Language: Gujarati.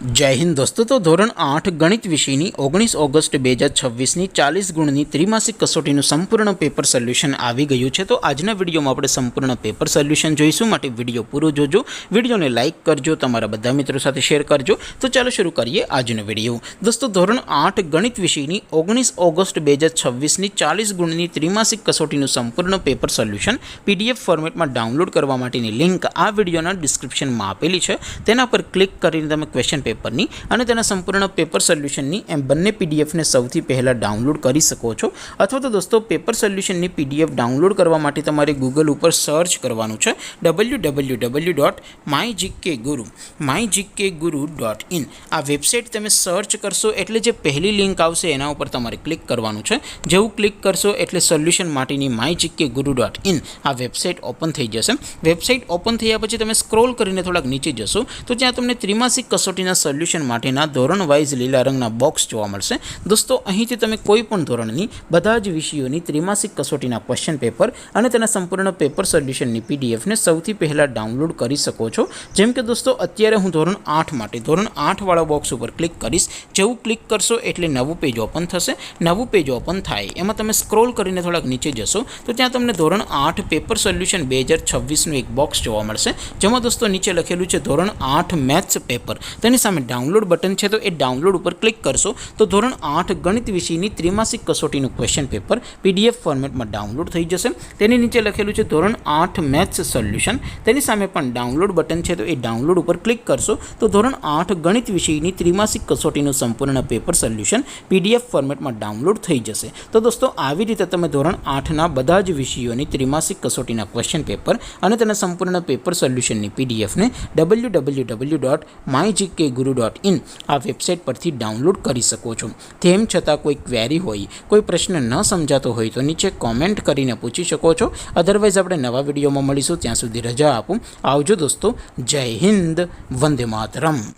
जय हिंद दोस्तों। तो धोरण 8 गणित विषयनी 19 ऑगस्ट 2026 40 गुणनी त्रिमासिक कसोटीનું સંપૂર્ણ પેપર સોલ્યુશન આવી ગયું છે। તો આજના વિડીયોમાં આપણે સંપૂર્ણ પેપર સોલ્યુશન જોઈશું, માટે વિડીયો પૂરો જોજો, વિડીયોને લાઇક કરજો, તમારા બધા મિત્રો સાથે શેર કરજો। તો ચાલો શરૂ કરીએ આજનો વિડીયો। દોસ્તો ધોરણ 8 ગણિત વિષયની 19 ઓગસ્ટ 2026 40 ગુણની ત્રિમાસિક કસોટીનું સંપૂર્ણ પેપર સોલ્યુશન PDF ફોર્મેટમાં ડાઉનલોડ કરવા માટેની લિંક આ વિડીયોના ડિસ્ક્રિપ્શનમાં આપેલી છે। તેના પર ક્લિક કરીને તમે ક્વેશ્ચન પેપરની અને તેના સંપૂર્ણ પેપર સોલ્યુશનની એમ બંને પીડીએફને સૌથી પહેલાં ડાઉનલોડ કરી શકો છો। અથવા તો દોસ્તો પેપર સોલ્યુશનની પીડીએફ ડાઉનલોડ કરવા માટે તમારે ગૂગલ ઉપર સર્ચ કરવાનું છે www.mygkguru.in। આ વેબસાઇટ તમે સર્ચ કરશો એટલે જે પહેલી લિંક આવશે એના ઉપર તમારે ક્લિક કરવાનું છે। જેવું ક્લિક કરશો એટલે સોલ્યુશન માટેની mygkguru.in આ વેબસાઇટ ઓપન થઈ જશે। વેબસાઇટ ઓપન થયા પછી તમે સ્ક્રોલ કરીને થોડાક નીચે જશો તો ત્યાં તમને ત્રિમાસિક कसोटीना सोल्यूशन माटेना धोरण वाइज लीला रंगना बॉक्स जोवा मळशे। दोस्तों અહીંથી તમે કોઈ પણ ધોરણની બધા જ વિષયોની ત્રિમાસિક કસોટીના ક્વેશ્ચન પેપર અને તેના સંપૂર્ણ પેપર સોલ્યુશનની પીડીએફ ને સૌથી પહેલા ડાઉનલોડ કરી શકો છો। જેમ કે દોસ્તો અત્યારે હું ધોરણ 8 માટે ધોરણ 8 વાળા બોક્સ ઉપર ક્લિક કરીશ। જેવું ક્લિક કરશો એટલે નવું પેજ ઓપન થશે। નવું પેજ ઓપન થાય એમાં તમે સ્ક્રોલ કરીને થોડાક નીચે જશો તો ત્યાં તમને ધોરણ 8 પેપર સોલ્યુશન 2026 નું એક બોક્સ જોવા મળશે, જેમાં દોસ્તો નીચે લખેલું છે ધોરણ 8 મેથ્સ પેપર। તેની સામે ડાઉનલોડ બટન છે તો એ ડાઉનલોડ ઉપર ક્લિક કરશો તો ધોરણ 8 ગણિત વિષયની ત્રિમાસિક કસોટીનું ક્વેશ્ચન પેપર PDF ફોર્મેટમાં ડાઉનલોડ થઈ જશે। તેની નીચે લખેલું છે ધોરણ 8 મેથ્સ સોલ્યુશન, તેની સામે પણ ડાઉનલોડ બટન છે તો એ ડાઉનલોડ ઉપર ક્લિક કરશો તો ધોરણ 8 ગણિત વિષયની ત્રિમાસિક કસોટીનું સંપૂર્ણ પેપર સોલ્યુશન PDF ફોર્મેટમાં ડાઉનલોડ થઈ જશે। તો દોસ્તો આવી રીતે તમે ધોરણ 8ના બધા જ વિષયોની ત્રિમાસિક કસોટીના ક્વેશ્ચન પેપર અને તેના સંપૂર્ણ પેપર સોલ્યુશનની PDF ને www.mygkguru.in આ વેબસાઇટ પરથી ડાઉનલોડ કરી શકો છો। તેમ છતાં કોઈ ક્વેરી હોય, કોઈ પ્રશ્ન ન સમજાતો હોય તો નીચે કોમેન્ટ કરીને પૂછી શકો છો। અધરવાઇઝ આપણે નવા વિડીયોમાં મળીશું, ત્યાં સુધી રજા આપું। આવજો દોસ્તો, જય હિન્દ, વંદે માતરમ।